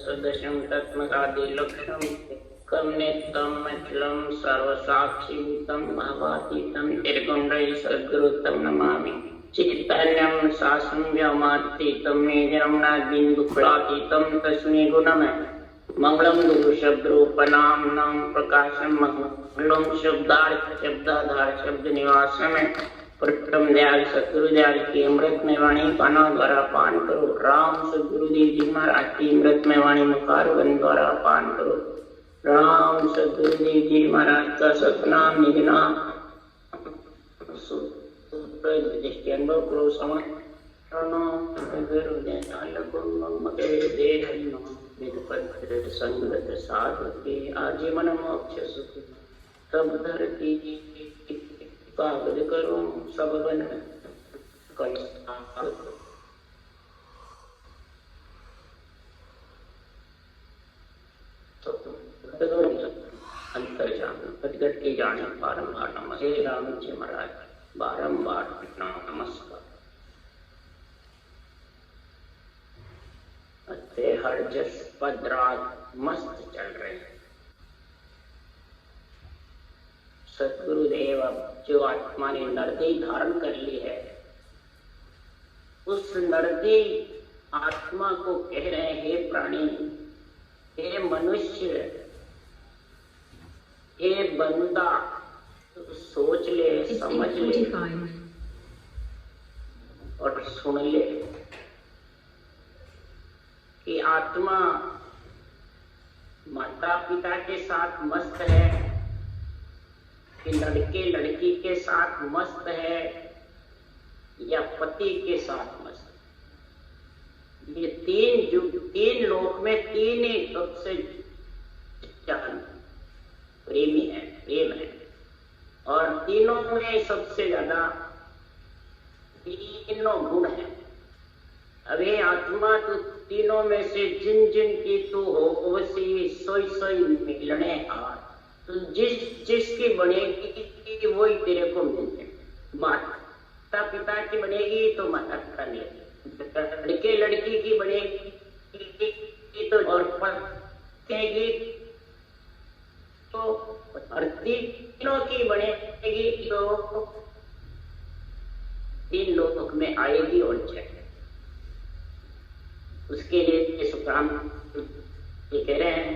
सदृशं तत्त्वसादि लक्ष्यं कमनेत्रं मचलं सर्वसाक्षिभूतं भावातीतं निर्गुणरहितं सद्गुरुं नमामि। चैतन्यं शासनं व्योमातीतं निजं नादिन्दुफलातीतं तस्मै गुणमय मंगलम गुरु शब्द रूपनाम प्रकाशम मंगलम शब्दार्थ शब्दाधार शब्द निवास में प्रथम दयाल सतगुरु दयाल की अमृत में वाणी पाना द्वारा पान करो। राम सदगुरुदेव जी महाराज की अमृत में वाणी मुखार वन द्वारा पान करो। राम सदगुरुदेव जी महाराज का सतनाम निज नाम अनुभव करो समझ संगत साधु के आजीवन मोक्ष सुख सब धरती कागज करो सब बन अंतर्जान गदगद के जाने बारंबार नमस्ते राम जी महाराज बारंबार नमस्कार। हर जस पद रात मस्त चल रहे सतगुरुदेव जो आत्मा ने नरदेह धारण कर ली है उस नरदेह आत्मा को कह रहे हैं, हे प्राणी, हे मनुष्य, हे बंदा, तो सोच ले, समझ ले और सुन ले कि आत्मा माता पिता के साथ मस्त है कि लड़के लड़की के साथ मस्त है या पति के साथ मस्त है। ये तीन लोक में तीन ही सबसे प्रेमी है, प्रेम है, और तीनों में सबसे ज्यादा तीनों गुण है। अब ये आत्मा तो तीनों में से जिन जिन की तू हो वैसी सोई सोई मिलने आ, तो जिसकी बनेगी वही तेरे को मिलते। माता पिता की बनेगी तो माता पिता मिलेगी, लड़के लड़की की बनेगी तो और पतेगी तो, और तीनों की बनेगी तो तीन लोक में आएगी और जाएगी। उसके लिए सुखराम ये कह रहे हैं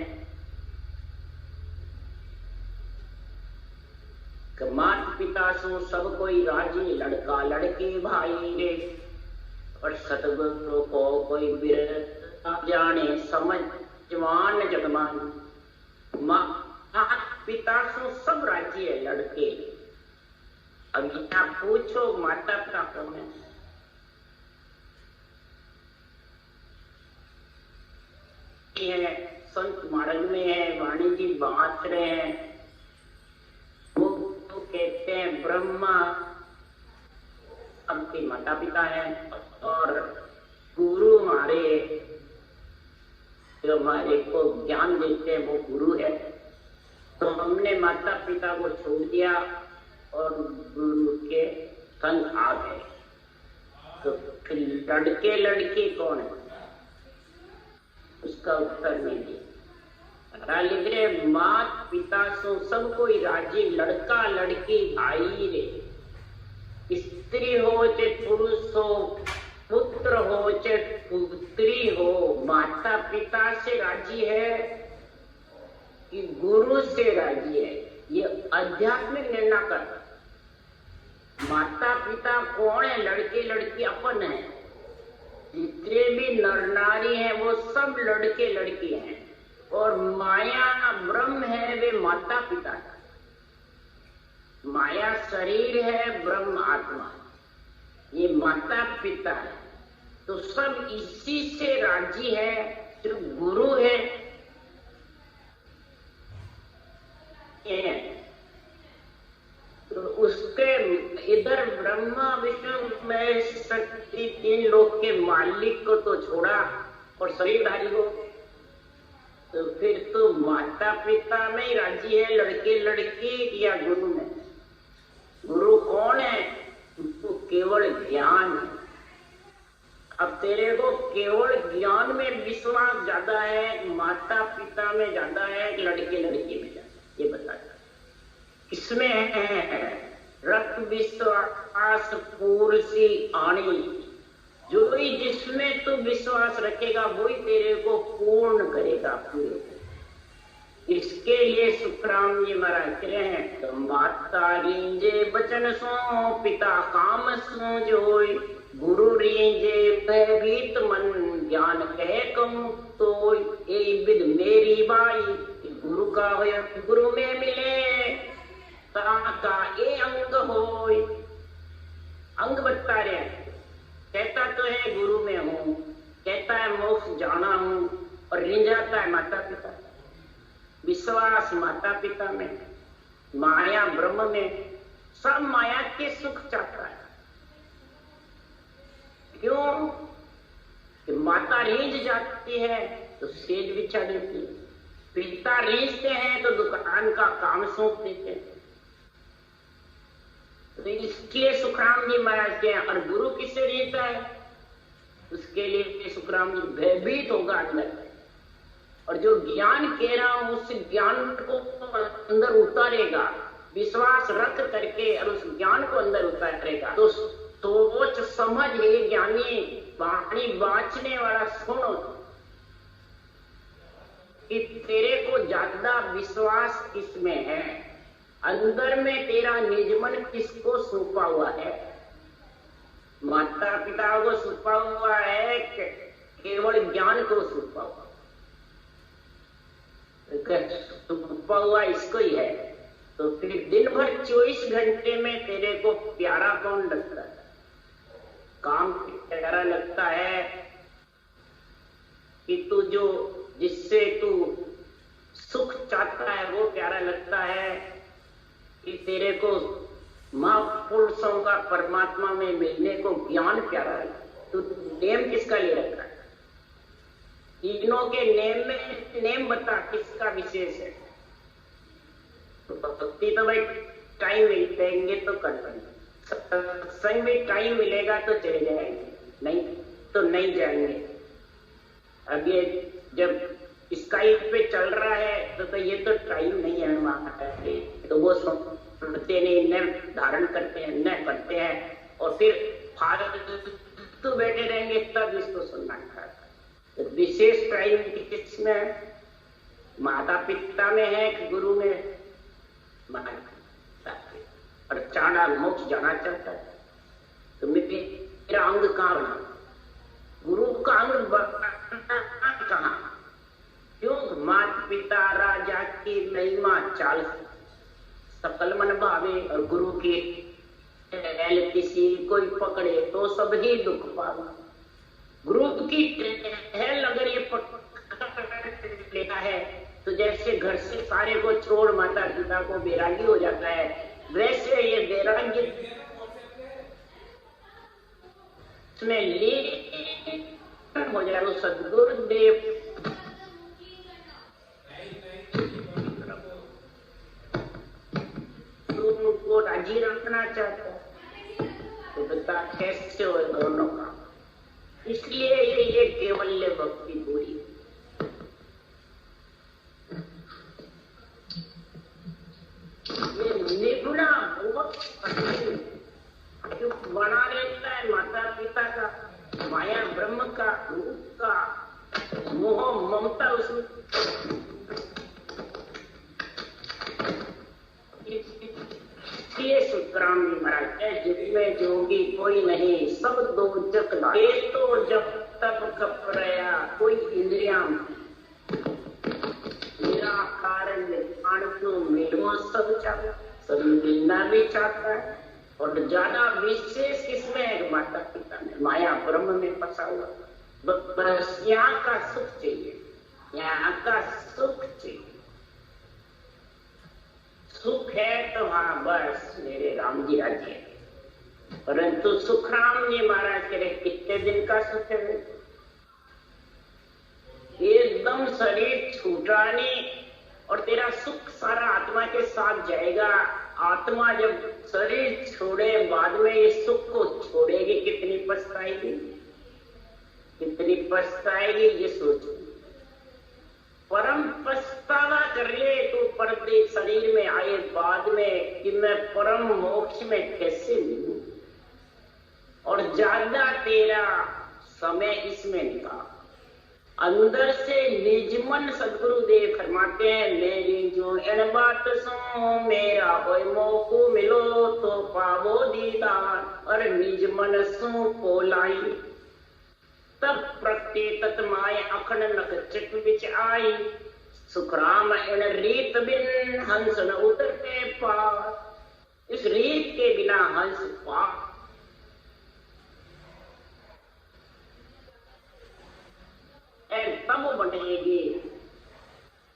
कि माता पिता सो सब कोई राजी, लड़का लड़की भाई रे, और सतगुरु को कोई बिरता जाने समझ जवान जगमान। माता पिता सो सब राजी है लड़के। अब आप पूछो माता पिता कौन है? है संत मार्ग में है, वाणी जी बांट रहे हैं, वो तो कहते हैं ब्रह्मा सबके माता पिता हैं और गुरु हमारे जो हमारे को ज्ञान देते हैं वो गुरु है। तो हमने माता पिता को छोड़ दिया और गुरु के संग आ गए। तो फिर लड़के लड़की कौन है? उसका उत्तर नहीं दिया। लिख रहे मात पिता सो सब कोई राजी, लड़का लड़की भाई रे, स्त्री हो चाहे पुरुष हो, पुत्र हो चाहे पुत्री हो, माता पिता से राजी है कि गुरु से राजी है। ये आध्यात्मिक निर्णय कर। माता पिता कौन है? लड़के लड़की अपन है। जितने भी नर नारी हैं वो सब लड़के लड़की हैं, और माया ब्रह्म है वे माता पिता है। माया शरीर है, ब्रह्म आत्मा, ये माता पिता है। तो सब इसी से राजी है जो गुरु है। तो उसके इधर ब्रह्मा विष्णु महेश शक्ति तीन लोक के मालिक को तो छोड़ा और शरीरधारी को, तो फिर तो माता पिता में ही राजी है लड़के लड़की या गुरु में? गुरु कौन है? तो केवल ज्ञान है। अब तेरे को केवल ज्ञान में विश्वास ज्यादा है, माता पिता में ज्यादा है, लड़के लड़की में ज्यादा, ये बता किसमें है? रक्त विश्वास पूर्सी आणी, जो ही जिसमें तू विश्वास रखेगा वही तेरे को पूर्ण करेगा पूरे। इसके लिए सुखराम जी महाराज कह रहे हैं, तो माता रींजे बचन सो पिता काम सो जोय, गुरु रींजे भयभीत मन ज्ञान कह कहूं तो ए विद मेरी बाई, गुरु का हो गुरु में मिले का ए अंग होय। अंग बता रहे हैं, कहता तो है गुरु में हूं, कहता है मोक्ष जाना हूं, और रिंझाता है माता पिता। विश्वास माता पिता में, माया ब्रह्म में, सब माया के सुख चाहता है। क्यों? कि माता रीझ जाती है तो सेज बिछा देती है, पिता रीझते हैं तो दुकान का काम सौंप देते हैं। तो इसलिए सुखराम जी महाराज के, और गुरु किससे रीझता है? उसके लिए सुखराम जी भयभीत होगा अंदर, और जो ज्ञान कह रहा हूं उस ज्ञान को अंदर उतारेगा, विश्वास रख करके और उस ज्ञान को अंदर उतारेगा। तो सोच समझ ये ज्ञानी वाणी बांचने वाला सुनो कि तेरे को ज्यादा विश्वास किसमें है, अंदर में तेरा निजमन किसको सौंपा हुआ है? माता पिता को सौंपा हुआ है, केवल ज्ञान को सौंपा हुआ, सौंपा हुआ इसको ही है। तो फिर दिन भर 24 घंटे में तेरे को प्यारा कौन लगता है? काम प्यारा लगता है कि तू जो जिससे तू सुख चाहता है वो प्यारा लगता है, कि तेरे को महापुरुषों का परमात्मा में मिलने को ज्ञान प्यारा है? तू नेम किसका ले रखा है? तीनों के नेम में नेम बता किसका विशेष है? तो भक्ति तो भाई टाइम मिलेंगे तो कर पाएंगे, सत्संग में टाइम मिलेगा तो चले जाएंगे, नहीं तो नहीं जाएंगे। अब ये जब स्काइप पे चल रहा है तो ये तो टाइम नहीं है हमारा, तो वो सुनते नहीं, न धारण करते हैं, न करते हैं, और फिर फालतू बैठे रहेंगे तब इसको सुनना है। तो विशेष टाइम किसमें? माता पिता में है कि गुरु में? और चाणा मोक्ष जाना चाहता है तो मेरा अंग कहाँ बना? गुरु का अंग कहाँ? क्यों? माता पिता राजा की महिमा चाल सकल मन भावे, और गुरु की किसी कोई पकड़े तो सब ही दुख पावे। गुरु की टहल अगर ये पकड़ लेता है तो जैसे घर से सारे को छोड़ माता पिता को बैरागी हो जाता है, वैसे ये बैरागी में लीन हो जाए। वो सदगुरुदेव को राजी रखना चाहता है, तो बता कैसे हो दोनों का? इसलिए ये केवल्य भक्ति पूरी। ये निपुणा बहुत कठिन, जो बना रहता है माता पिता का, माया ब्रह्म का, रूप का मोह ममता उसमें। सुखराम जी महाराज है, जिसमें जोगी कोई नहीं, सब दो जग ये तो जब तक कपड़या कोई इंद्रिया निराकार मिलो सब चाहता, सब मिलना भी चाहता है। और ज्यादा विशेष किसमें है? माता पिता में, माया ब्रह्म में फंसा हुआ। बस यहाँ का सुख चाहिए, यहाँ का सुख चाहिए। सुख है तो हाँ बस मेरे राम जी राजी है, परंतु सुखराम जी महाराज कह रहे कितने दिन का सुख है? एकदम शरीर छूटा नहीं, और तेरा सुख सारा आत्मा के साथ जाएगा। आत्मा जब शरीर छोड़े बाद में ये सुख को छोड़ेगी, कितनी पछताएगी। कितनी पछताएगी ये सोचो। परम पछतावा कर ले तो पर्दे शरीर में आए बाद में कि मैं परम मोक्ष में कैसे मिलूं, और ज्यादा तेरा समय इसमें निकाल। अंदर से निजमन सदगुरुदेव फरमाते हैं, मेरी जो इन बात सो मेरा कोई मौको मिलो तो पावो दीदार, और निजमन सो पोलाई तब प्रत्ये तत्माय अखंड नख चित विच आई, सुखराम इन रीत बिन हंस न उतरते पार। इस रीत के बिना हंस पार तब बनेगी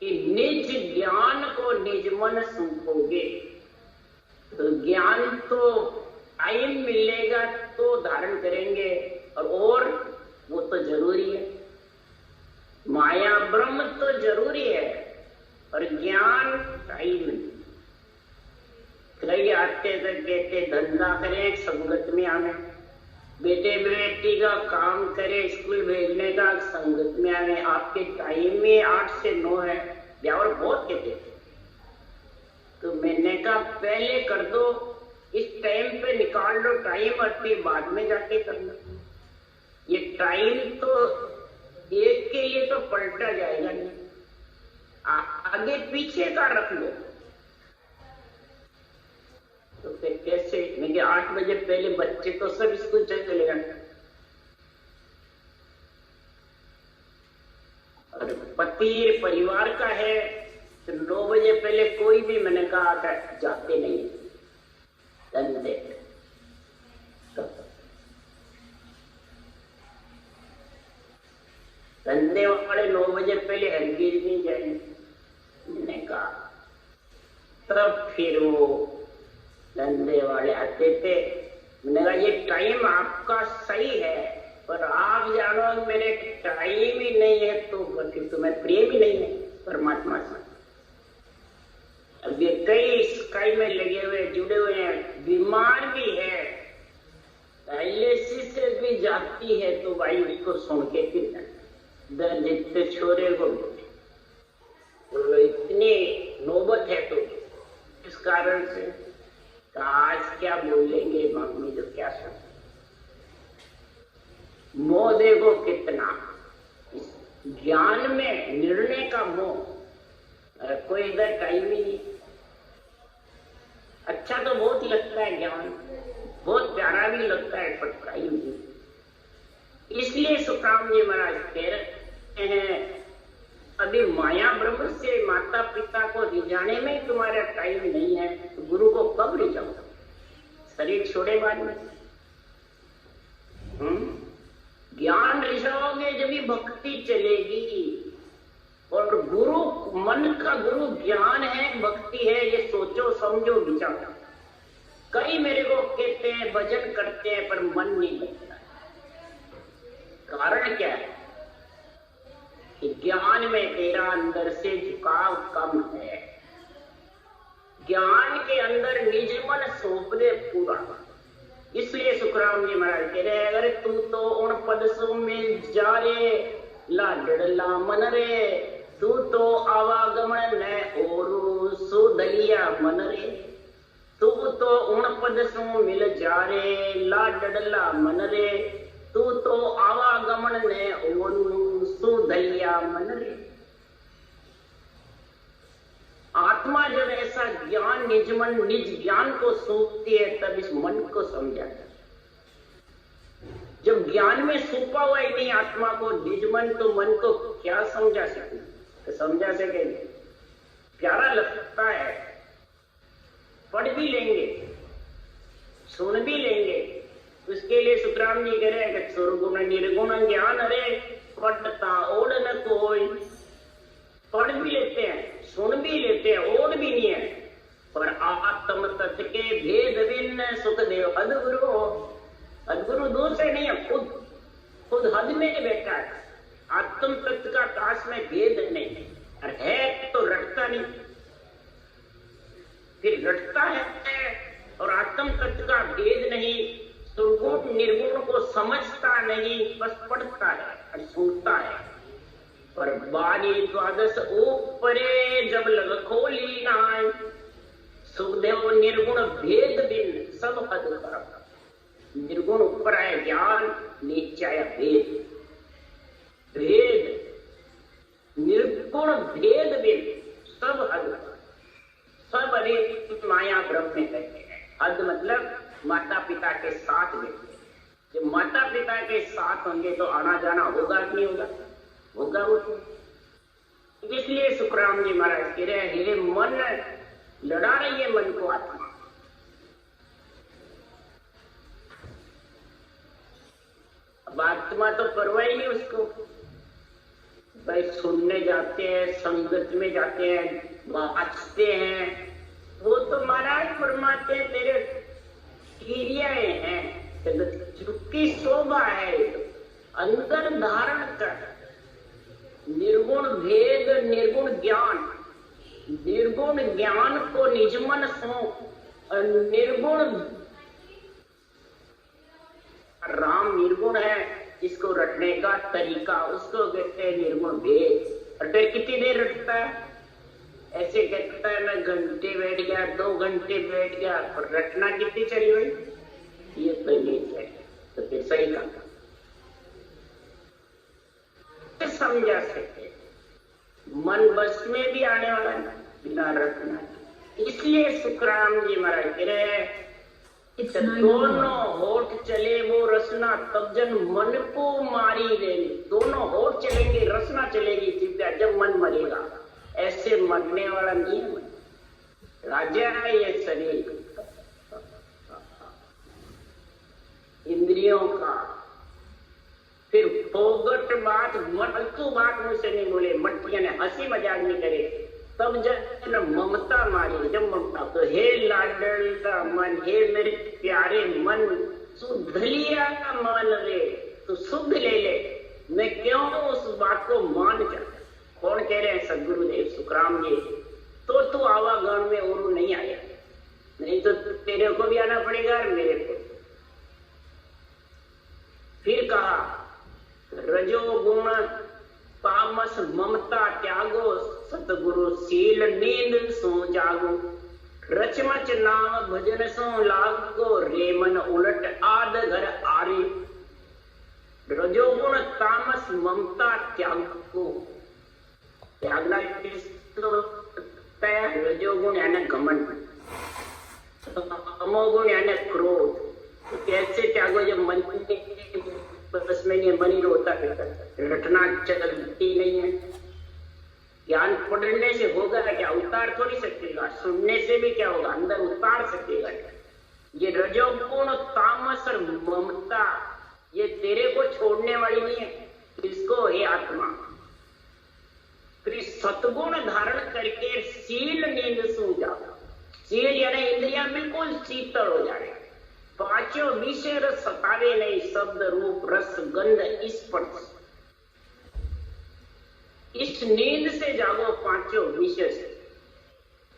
कि निज ज्ञान को निज मन सूखोगे। तो ज्ञान तो टाइम मिलेगा तो धारण करेंगे, और वो तो जरूरी है। माया ब्रह्म तो जरूरी है, और ज्ञान टाइम। कई आते तक कहते धंधा करें संगत में आने, बेटे बेटी का काम करे स्कूल भेजने का संगत में आने। आपके टाइम में 8 से 9 है, ब्यावर बहुत कहते थे। तो मैंने कहा पहले कर दो, इस टाइम पे निकाल लो टाइम, और फिर बाद में जाके करना। ये टाइम तो एक के लिए तो पलटा जाएगा नहीं, आगे पीछे का रख लो। तो फिर कैसे? मैं 8 बजे पहले बच्चे तो सब स्कूल चले गए, और पति परिवार का है तो 9 बजे पहले कोई भी, मैंने कहा था जाते नहीं धंधे। धंधे वाले 9 बजे पहले हरगिज नहीं जाएंगे, मैंने कहा। तब फिर वो धंधे वाले आते थे, मैंने कहा ये टाइम आपका सही है, पर आप जानो मेरे टाइम ही नहीं है, तो फिर तुम्हें प्रेम ही नहीं है परमात्मा से। अब ये कई स्काई में लगे हुए जुड़े हुए हैं, बीमार भी है, डायलिसिस से भी जाती है, तो भाई उसको सुन के फिर दर्द जितने छोरे को तो इतनी नौबत है। तो इस कारण से आज क्या बोलेंगे मम्मी, तो क्या सुन। मोह देखो कितना, ज्ञान में निर्णय का मोह, कोई इधर टाइम ही नहीं। अच्छा तो बहुत लगता है ज्ञान, बहुत प्यारा भी लगता है, पर टाइम नहीं। इसलिए सुखराम जी महाराज कह रहे हैं, अभी माया ब्रह्म से माता पिता को रिझाने में तुम्हारा टाइम नहीं है, तो गुरु को कब रिझाओ? शरीर छोड़े बाद में। ज्ञान रिझाओगे जब भी भक्ति चलेगी, और गुरु मन का गुरु ज्ञान है, भक्ति है, ये सोचो समझो विचारो। कई मेरे को कहते हैं भजन करते हैं पर मन नहीं लगता, कारण क्या है? कि ज्ञान में तेरा अंदर से झुकाव कम है। ज्ञान के अंदर निज मन सौंप दे पूरा। इसलिए सुखराम जी महाराज कह रहे, अगर तू तो उन पद सो में जा रे लाडला मन रे, तू तो आवागमन न और सो दलिया मन रे। तू तो उन पद सो मिल जा रे लाडला मन रे, तू तो आवागमन ने और सो दलिया मन रे। आत्मा जब ऐसा ज्ञान निज मन निज ज्ञान को सौंपती है, तब इस मन को समझाता है। जब ज्ञान में सौंपा हुआ ही नहीं आत्मा को निज मन, तो मन को क्या समझा सके? तो समझा सकेंगे? प्यारा लगता है, पढ़ भी लेंगे, सुन भी लेंगे। उसके लिए सुखराम जी कह रहे हैं कि सुरगुण निर्गुण ज्ञान अरे पढ़ता ओढ़ न कोई। पढ़ भी लेते हैं, सुन भी लेते हैं, ओढ़ भी नहीं है, पर आत्म तत्व के भेद भिन्न सुखदेव अदगुरु। अदगुरु दूर से नहीं है, खुद हद में बैठा है। आत्म तत्व का काश में भेद नहीं है, तो रटता नहीं, फिर रटता है, और आत्म तत्व का भेद नहीं, सुरगुण निर्गुण को समझता नहीं, बस पढ़ता है। 12 द्वादश ऊपरे जब लग खोली नाय, सुखदेव निर्गुण भेद बिन सब हद कर। निर्गुण ऊपर आया ज्ञान, नीचे आया भेद। भेद निर्गुण भेद बिन सब हद कर। सब अरे माया ब्रह्म में कहते हैं। हद मतलब माता पिता के साथ बैठे। जब माता पिता के साथ होंगे तो आना जाना होगा कि नहीं होगा? होगा वो तो। इसलिए सुखराम जी महाराज कह रहे, हे मन, लड़ा रही है मन को आत्मा। अब आत्मा तो परवाह ही नहीं उसको। भाई सुनने जाते हैं, संगत में जाते हैं, वाचते हैं, वो तो महाराज फरमाते हैं तेरे क्रियाएं हैं, की शोभा है, अंदर धारण कर। निर्गुण भेद, निर्गुण ज्ञान, निर्गुण ज्ञान को निज मन सौंप। निर्गुण राम निर्गुण है, इसको रटने का तरीका उसको कहते हैं निर्गुण भेद। और फिर कितनी देर रटता है? ऐसे कहता है मैं घंटे बैठ गया, 2 घंटे बैठ गया, और रटना कितनी चली हुई? ये तो नहीं है। तो फिर सही कहा, समझा सकते मन बस में भी आने वाला है बिना रटना। इसलिए सुखराम जी महाराज कह रहे हैं, दोनों होठ चले वो रसना, तब जन मन को मारी देनी। दोनों होठ चलेंगे, रसना चलेगी जब मन मरेगा। ऐसे मरने वाला नहीं है मन। राजा है ये शरीर, इंद्रियों का। फिर फोगट बात, फालतू बात मुझसे नहीं बोले, मटिया ने हंसी मजाक नहीं करे। तब जब ममता मारी, जब ममता, तो हे लाडल का मन, हे मेरे प्यारे मन, शुद्ध लिया का मन रे, तू शुद्ध ले ले। मैं क्यों उस बात को मान जा? कौन कह रहे हैं? सदगुरुदेव सुखराम जी। तो तू आवागण में और नहीं आया, नहीं तो तेरे को भी आना पड़ेगा और मेरे को। फिर कहा, रजोगुण तामस ममता त्यागो, सतगुरु सील नींद सो जागो। रचमच नाम भजन सो लागो, रेमन उलट आद घर आरे। रजोगुण तामस ममता त्यागो, त्यागना रजोगुण यानी घमंड, तमोगुण यानी क्रोध। तो कैसे त्यागो? जब मन बस में ये मन ही रोता फिरता, रटना चलती नहीं है। ज्ञान पढ़ने से होगा क्या? उतार थोड़ी सकेगा। सुनने से भी क्या होगा? अंदर उतार सकेगा। ये रजोगुण तामस और ममता, ये तेरे को छोड़ने वाली नहीं है। इसको हे आत्मा, फिर सतगुण धारण करके सील नींद सो जाओ। सील यानी इंद्रियां बिल्कुल शीतल हो जाए। 5 विषय रस सतावे नहीं, शब्द रूप रस गंध स्पर्श। इस नींद से जागो 5 विषय से।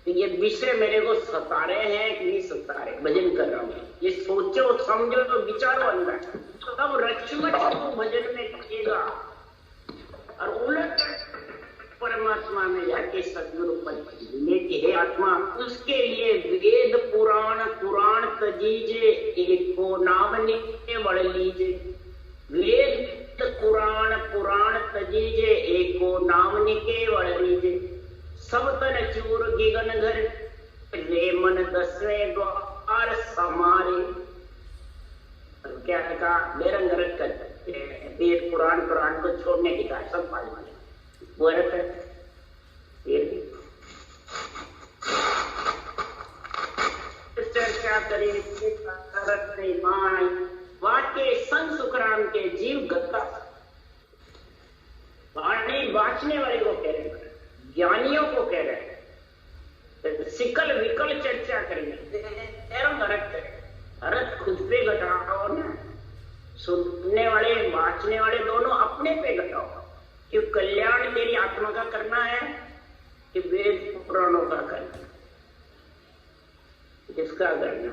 तो ये विषय मेरे को सता रहे हैं कि नहीं सता रहे? भजन कर रहा हूं, ये सोचो समझो तो विचारो अंदर, तब रचमच को भजन में करेगा। और उलट परमात्मा में जाके सदगुरु पद मिले कि हे आत्मा, उसके लिए वेद पुराण पुराण तजीजे, एको नाम नित्य बढ़ लीजे। वेद पुराण पुराण तजीजे, एको नाम निके बढ़ लीजे। सब तन चूर गिगन घर, रे मन 10वें द्वार समारे। क्या कहा? बेरंग रख कर वेद पुराण पुराण को छोड़ने की कहा, सब पाल मारे वो रखा। चर्चा करें वाक्य संत सुखराम के जीव गत्ता। वाणी वाचने वाले को कह रहे हैं, ज्ञानियों को कह रहे हैं। सिकल विकल चर्चा करेंगे, अर्थ खुद पे घटाओ ना, सुनने वाले वाचने वाले दोनों अपने पे घटाओ। कि कल्याण तेरी आत्मा का करना है कि वेद पुराणों का करना? किसका करना?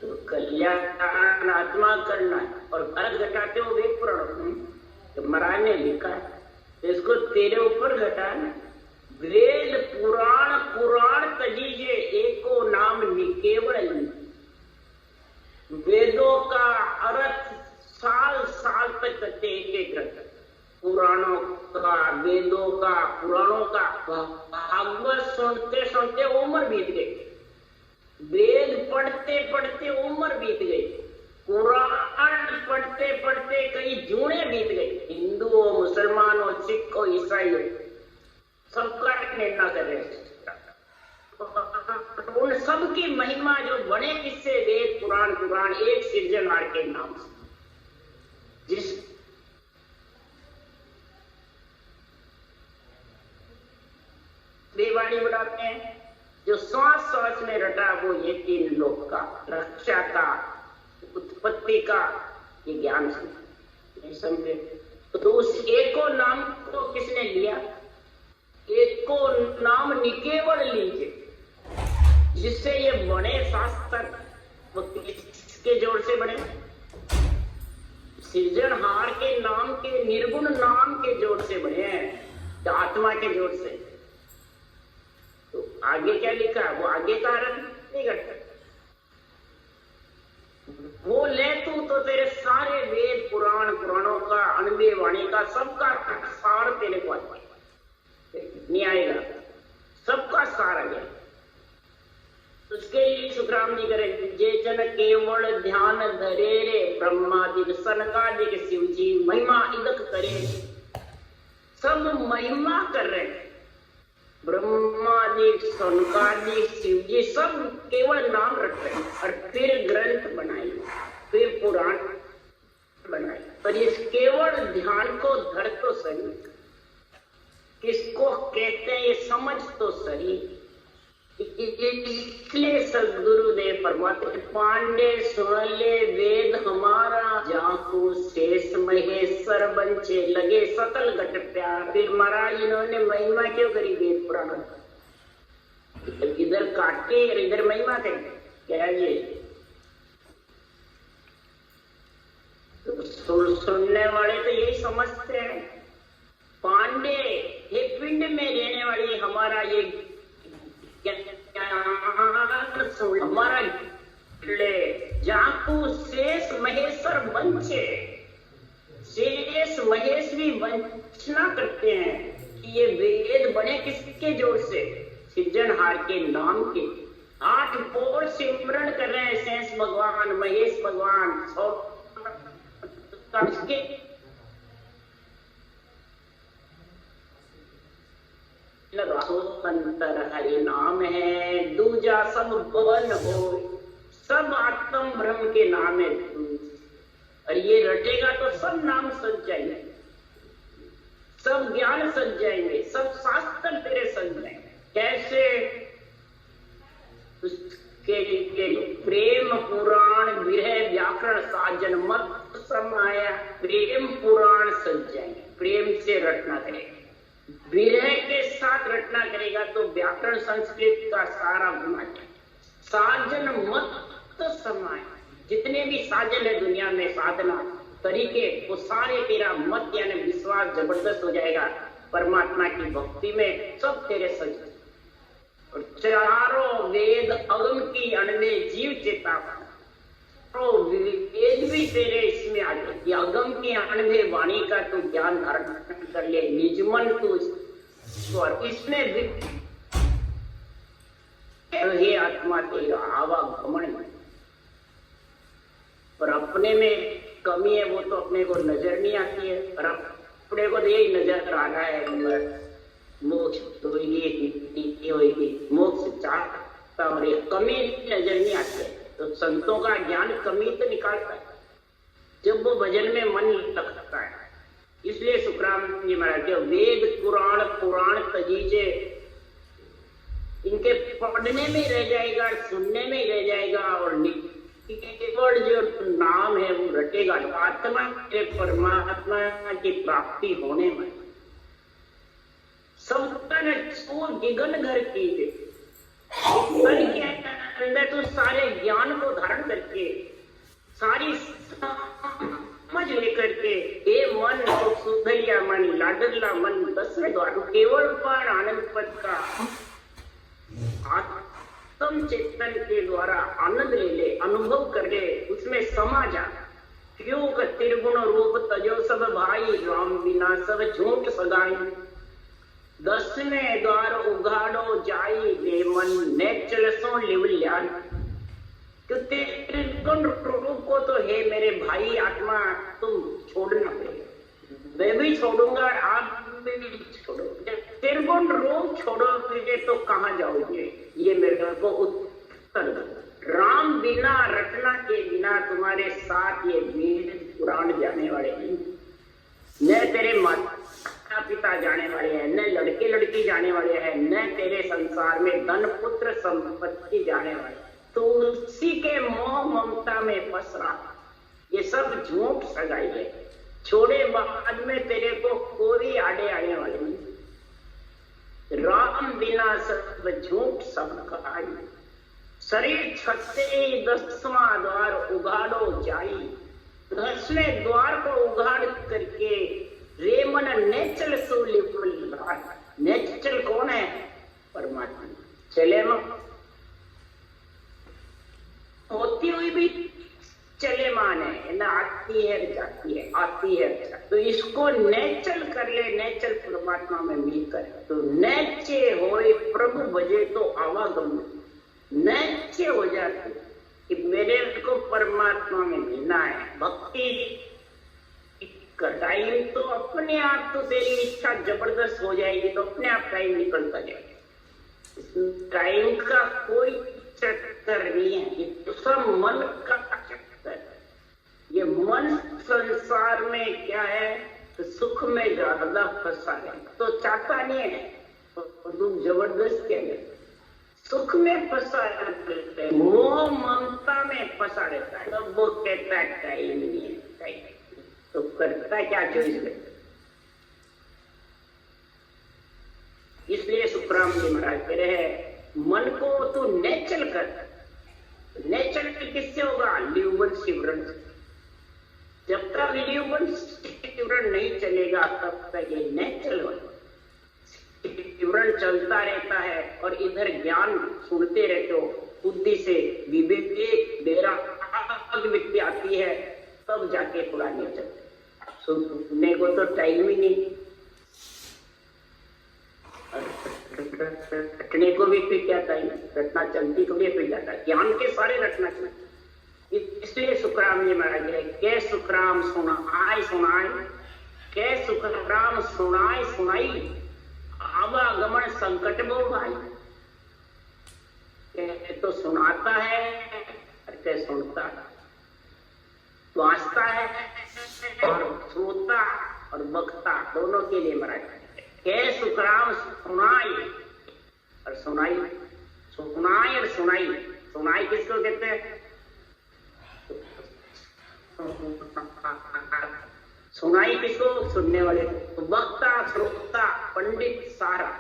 तो कल्याण आत्मा करना है और अर्थ घटाते हो वेद पुराणों में। तो महाराज ने लिखा है इसको तेरे ऊपर घटा ना। वेद पुराण पुराण तजीजे एको नाम निकेवल। वेदों का अर्थ साल साल तक करते एक एक पुराणों का, वेदों का, पुराणों का। भागवत सुनते सुनते उम्र बीत गई, वेद पढ़ते पढ़ते उम्र बीत गई, कुरान पढ़ते पढ़ते कई जूने बीत गए। हिंदू हो, मुसलमान हो, सिख हो, ईसाई हो, सबका निंदा कर रहे हैं। उन सब की महिमा जो बने किससे? वेद पुराण पुराण एक सृजनहार के नाम से, जिस बेवाड़ी बुलाते हैं, जो सांस सांस में रटा वो ये तीन लोक का, रक्षा का, उत्पत्ति का, ये ज्ञान से समझे। तो उस एको नाम को किसने लिया? एको नाम निकेवल लीजिए, जिससे ये बने शास्त्र। वो किसके जोर से बने? सृजनहार के नाम के, निर्गुण नाम के जोर से बने हैं, आत्मा के जोर से। तो आगे क्या लिखा है वो आगे का अर्थ नहीं करता। वो ले तू तो तेरे सारे वेद पुराण, पुराणों का, अनबे वाणी का, सबका सार तेरे को नहीं आएगा, सबका सार आ गया। उसके लिए सुखराम जी करें, जे जन केवल ध्यान धरे रे ब्रह्मादिक सनकादिक शिव जी महिमा इदक करे। सब महिमा कर रहे हैं, ब्रह्मादिक सनकादिक शिव जी सब केवल नाम रख रहे हैं, और फिर ग्रंथ बनाए, फिर पुराण बनाए। पर इस केवल ध्यान को धर तो सही, किसको कहते हैं ये समझ तो सही। इसलिए सदगुरुदेव परमात्मा पांडे सुन ले वेद हमारा, जाको शेष महेश्वर बंचे लगे सकल घट प्यार। फिर महाराज इन्होंने महिमा क्यों करी वेद पुराण? इधर काटे और इधर महिमा करें क्या? ये तो सुनने वाले तो यही समझते हैं, पांडे ये पिंड में रहने वाली हमारा ये हमारा जाकू शेष महेश्वर बंचे। शेष महेश भी वंचना करते हैं कि ये वेद बने किसके जोर से? सृजनहार के नाम के। 8 बोल सिमरण कर रहे हैं, शेष भगवान, महेश भगवान, और उसके अंतर हरि नाम है, दूजा सब भवन हो। सब आत्म ब्रह्म के नाम है, और ये रटेगा तो सब नाम सज जाएंगे, सब ज्ञान सज जाएंगे, सब शास्त्र तेरे सज जाएंगे। कैसे? उसके प्रेम पुराण विरह व्याकरण साजन मत समाया। प्रेम पुराण सज जाएंगे, प्रेम से रटना करेगा, विरह के साथ रटना करेगा तो व्याकरण संस्कृत का सारा गुना जाए। साजन मत समाय, जितने भी साजन है दुनिया में, साधना तरीके, वो सारे तेरा मत यानी विश्वास जबरदस्त हो जाएगा परमात्मा की भक्ति में, सब तेरे सज। और चारों वेद अगम की अणवे जीव चेता, तो वेद भी तेरे इसमें आ जाए। अगम की अणवे वाणी का तू ज्ञान धारण कर ले, निजमन तू, और इसमें भी ये आत्मा तेरा आवागमन। पर अपने में कमी है, वो तो अपने को नजर नहीं आती है, और अपने को यही नजर आ रहा है मोक्ष होगी, मोक्ष चाहता, और ये कमी नजर नहीं आती है। तो संतों का ज्ञान कमी तो निकालता है जब वो भजन में मन लगता है। इसलिए सुखराम जी महाराज वेद पुराण पुराण तजीजे, इनके पढ़ने में रह जाएगा, सुनने में रह जाएगा, और केवल जो नाम है वो रटेगा। आत्मा के परमात्मा की प्राप्ति होने में सबका गिगन घर की अंदर तो सारे ज्ञान को धारण करके, सारी समझ लेकर के ये मन तो सुधलिया मन, लाडला मन, 10वें द्वार केवल पर आनंद पद का आत्म चेतन के द्वारा आनंद ले ले, अनुभव कर ले, उसमें समा जा। क्यों का त्रिगुण रूप तजो सब भाई, राम बिना सब झूठ सगाई। 10वें द्वार उगाड़ो जाई, दे मन ने चलसो लिवल्यान। तो त्रिगुण रूप को तो हे मेरे भाई आत्मा तुम छोड़ना पड़ेगा, मैं भी छोड़ूंगा, आप भी छोड़ोगे। त्रिगुण रूप छोड़ोगे तो कहाँ जाओगे, ये मेरे को उत्तर दो। राम बिना रटना के बिना तुम्हारे साथ ये वेद पुराण जाने वाले नहीं, न तेरे माता पिता जाने वाले हैं, न लड़के लड़की जाने वाले हैं, न तेरे संसार में धन पुत्र संपत्ति जाने वाले। तो उसी के मोह ममता में फंस रहा, ये सब झूठ सगाई है। छोड़े बाद में तेरे को कोई आड़े आने वाले नहीं। राम बिना सब झूठ सब कहाई। शरीर छते 10वां द्वार उगाड़ो जाई। 10वें द्वार को उगाड़ करके रे मन नेचल सोली। नेचल कौन है? परमात्मा। चले होती हुई भी चले मान है ना, आती है जाती है, आती है। तो इसको नेचल कर ले, नेचल परमात्मा में मिल कर। तो नेचे होए प्रभु भजे तो आवागम नैचे हो जाती कि मेरे को परमात्मा में मिलना है। भक्ति का टाइम तो अपने आप, तो तेरी इच्छा जबरदस्त हो जाएगी तो अपने आप टाइम निकलता जाएगा। टाइम का कोई चक्कर नहीं है, ये तो सब मन का चक्कर है। ये मन संसार में क्या है, तो सुख में ज्यादा फंसा है, तो चाहता नहीं है, तो तुम जबरदस्त क्या है, सुख में फंसा रहता है, मोह ममता में फंसा रहता है। तब वो कहता है टाइम नहीं है, टाइम। तो करता क्या चीज में? इसलिए सुखराम जी महाराज कह रहे हैं मन को तू नेचल कर। नेचल किससे होगा? लिवबन शिवरण। जब तक लिवबन शिवरण नहीं चलेगा तब तक ये नेचल होगा। विवरण चलता रहता है और इधर ज्ञान सुनते रहते हो, बुद्धि से विवेक व्यक्ति आती है, तब जाके थोड़ा नेचल। सुनने को तो टाइम ही नहीं, रटने को भी फिर क्या टाइम, रटना चलती थोड़ी फिर जाता है, ज्ञान के सारे रटना चाहिए। इसलिए सुखराम जी महाराज है के सुखराम सुनाए सुनाए, के सुखराम सुनाए सुनाई, आवागमन संकट वो भाई। तो सुनाता है और सुनता है, वाचता है और श्रोता और वक्ता दोनों के लिए महाराज के सुखराम सुनाई और सुनाई। सुनाई और सुनाई, सुनाई किसको कहते हैं? सुनाई किसको? सुनने वाले। वक्ता श्रोता पंडित सारा,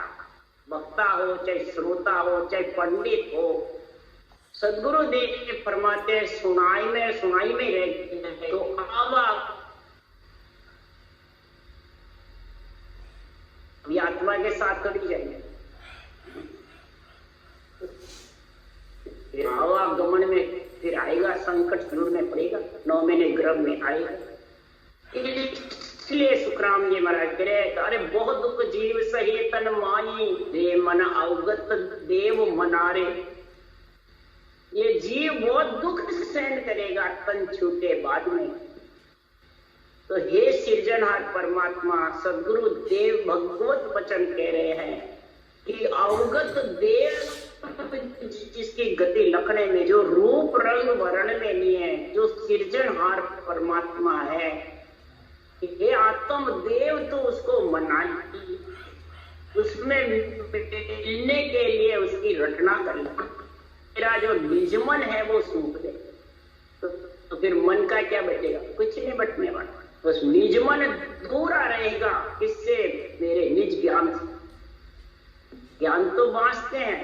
वक्ता हो चाहे श्रोता हो चाहे पंडित हो, सदगुरु देव फरमाते सुनाई में रहते हैं। तो आवा अभी आत्मा के साथ कभी जाएंगे, आवागमन में फिर आएगा संकट, जरूर में पड़ेगा, 9 महीने गर्भ में आएगा। इसलिए सुखराम जी महाराज कह रहे, अरे बहुत दुख जीव सहे तन माई, दे मन अवगत देव मनारे। ये जीव बहुत दुख सहन करेगा तन छूटे बाद में। तो हे सृजनहार परमात्मा सदगुरु देव भगवत वचन कह रहे हैं कि अवगत देव जिसकी गति लखने में, जो रूप रंग वर्ण में नहीं है, जो सृजनहार परमात्मा है, ये आत्म देव तो उसको मनाई, उसमें मिलने के लिए उसकी रचना कर ली। मेरा जो निजमन है वो सूख दे, तो फिर मन का क्या बचेगा? कुछ नहीं बचने वाला। बस निजमन दूरा रहेगा किससे? मेरे निज ज्ञान से। ज्ञान तो बांटते हैं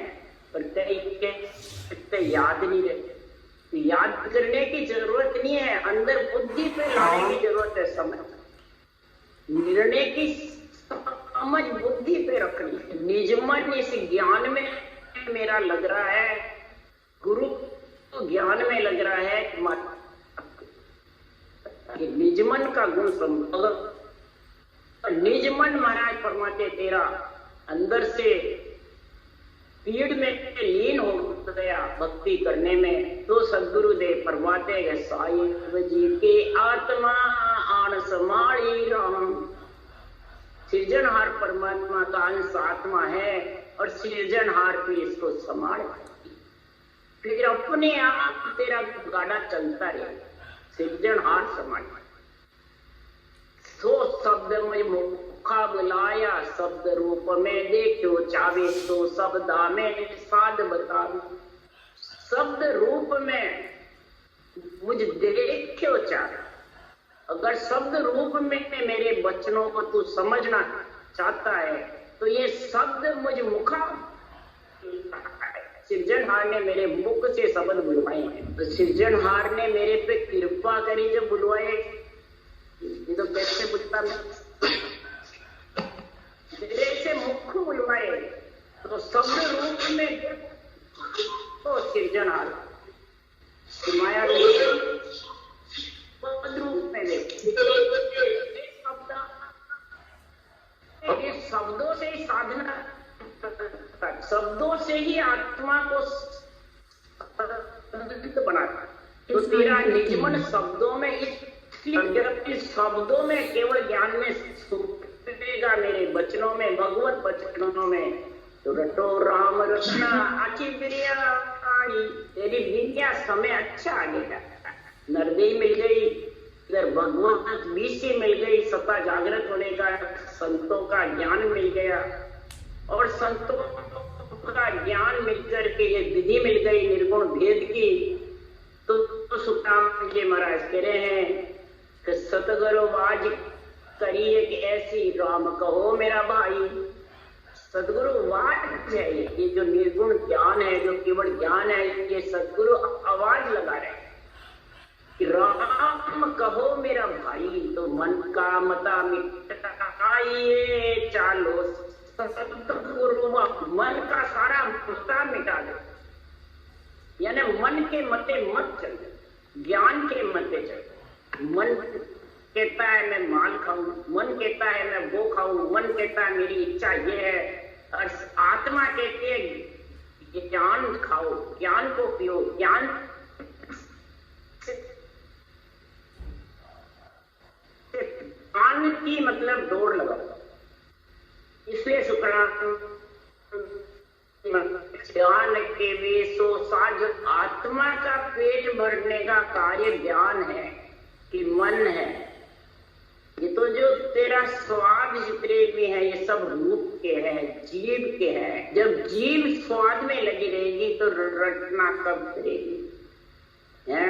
पर कई याद नहीं रहते। याद करने की जरूरत नहीं है, अंदर बुद्धि पे लाने की जरूरत है। समय निर्णय की समझ बुद्धि पे रखनी है। निज मन इस ज्ञान में मेरा लग रहा है, गुरु तो ज्ञान में लग रहा है कि निज मन का गुण समझ। निज मन महाराज फरमाते तेरा अंदर से पीड़ में लीन हो गया भक्ति करने में, तो सदगुरुदेव फरमाते हैं साईं जी के आत्मा आन समाई राम। सृजनहार परमात्मा का अंश आत्मा है और सृजनहार भी इसको संभाल, फिर अपने आप तेरा गाड़ा चलता रहे। सृजनहार समाज सो शब्द में मुखा बुलाया, शब्द रूप में देखो चावे तो शब्दा में साध बता। शब्द रूप में मुझ देखो चाहे, अगर शब्द रूप में मेरे वचनों को तू समझना चाहता है तो ये शब्द मुझ मुखा। सृजनहार ने मेरे मुख से शब्द बुलवाए हैं, तो सृजनहार ने मेरे पे कृपा करी जब बुलवाए। ये तो कैसे बुझता मैं, मेरे से मुख बुलवाए तो शब्द रूप में तो सृजनहार माया रूप पद रूप में शब्दों से ही साधना, शब्दों से ही आत्मा को बनाता। तो तेरा निजमन शब्दों में, इसलिए शब्दों में केवल ज्ञान में सुनेगा, मेरे वचनों में भगवत वचनों में तो रटो राम रचना अच्छी प्रिया आई। तेरी विद्या समय अच्छा आ गया, नरदेई मिल गई, इधर भगवत बीसी मिल गई, सत्ता जागृत होने का, संतों का ज्ञान मिल गया, और संतों का ज्ञान मिलकर के ये विधि मिल गई निर्गुण भेद की। तो सुखराम जी महाराज कह रहे हैं कि सतगुरु आज करिए कि ऐसी राम कहो मेरा भाई। सदगुरु आवाज है, ये जो निर्गुण ज्ञान है, जो केवल ज्ञान है, ये सदगुरु आवाज लगा रहे हैं कि राम कहो मेरा भाई। तो मन का मता मिटाइए चालो सतगुरु, मन का सारा मता मिटा दो, यानी मन के मते मत चलो, ज्ञान के मते चलो। मन कहता है मैं माल खाऊं, मन कहता है मैं वो खाऊं, मन कहता है मेरी इच्छा ये है, और आत्मा कहती है ज्ञान खाओ, ज्ञान को पियो, ज्ञान ज्ञान की मतलब दौड़ लगाओ। इसलिए शुक्रान ज्ञान के वेशो साज, आत्मा का पेट भरने का कार्य ज्ञान है कि मन है। ये तो जो तेरा स्वाद जितने भी है ये सब रूप के हैं, जीव के हैं। जब जीव स्वाद में लगी रहेगी तो रटना कब करेगी, है?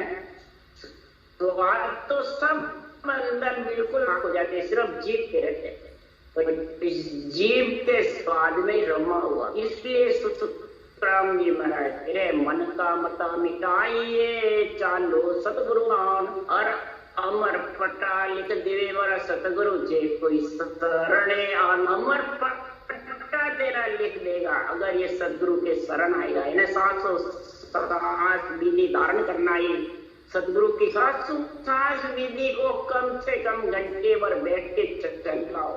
स्वाद तो सब अंदर बिल्कुल हो जाते, सिर्फ जीव के रहते हैं, तो इस जीव के स्वाद में रमा हुआ। इसलिए सुखराम जी महाराज तेरे मन का मता मिटाइए चालो सतगुरुआन, और अमर पट्टा लिख देवे वाला सतगुरु जे कोई शरणे आन। अमर पट्टा तेरा लिख देगा अगर ये सतगुरु के शरण आएगा। इन्हें 707 विधि धारण करना ही सतगुरु की 707 विधि को कम से कम घंटे भर बैठ के चल लाओ।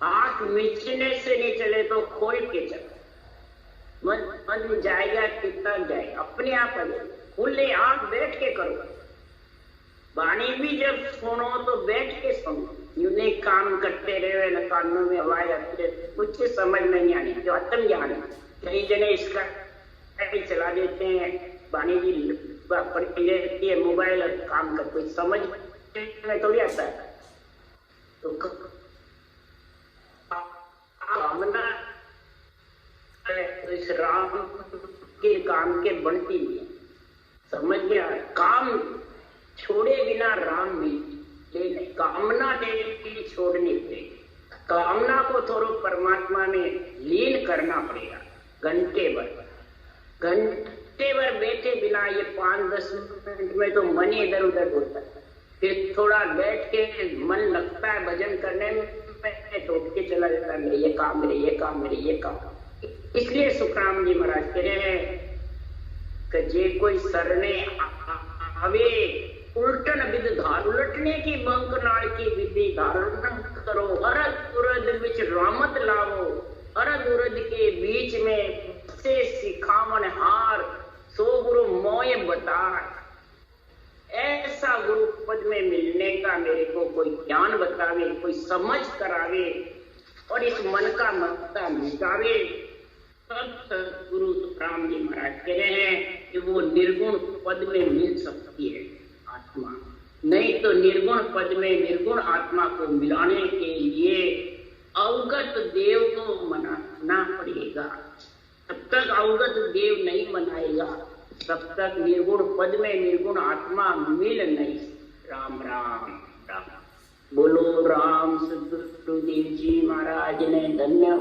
आंख मिचने से नहीं चले तो खोल के चलो, मन जाएगा कितना जाएगा, अपने आप खुले आंख बैठ के करो। वाणी भी जब सुनो तो बैठ के सुनो, यूं नहीं काम करते रहे न कानों में आवाज आती है, कुछ समझ नहीं आनी। जो आत्म ज्ञान है, कई जने इसका चला देते हैं, वाणी जी पढ़ती रहती है मोबाइल और काम कर, कोई समझ में थोड़ी आता है। तो कामना तो इस राम के काम के बढ़ती नहीं, समझ गया? काम छोड़े बिना राम मिले, कामना देवी छोड़नी पड़ेगी। कामना को थोड़ा परमात्मा में लीन करना पड़ेगा, घंटे भर घंटे भर बैठे बिना ये 5-10 मिनट में तो मन ही इधर उधर होता है। फिर थोड़ा बैठ के मन लगता है भजन करने में, तो के चला जाता है, मेरे ये काम, मेरे ये काम, मेरे ये काम। इसलिए सुखराम जी महाराज कह रहे हैं कि जे कोई सरने आवे उल्टन विध धार, उलटने की बंक नाल की विधि धारण करो, अरद उरद विच रामत लावो, अरद उरद के बीच में से सिखावन हार, सो गुरु मोय बताए। ऐसा गुरु पद में मिलने का मेरे को कोई ज्ञान बतावे, कोई समझ करावे और इस मन का ममता मिटावे, तब सदगुरु सुखराम जी महाराज कह रहे हैं कि वो निर्गुण पद में मिल सकती है आत्मा। नहीं तो निर्गुण पद में निर्गुण आत्मा को मिलाने के लिए अवगत देव को मनाना पड़ेगा। तब तक अवगत देव नहीं मनाएगा, तब तक निर्गुण पद में निर्गुण आत्मा मिल नहीं। राम राम राम। बोलो राम सदगुरुदेव जी महाराज ने धन्य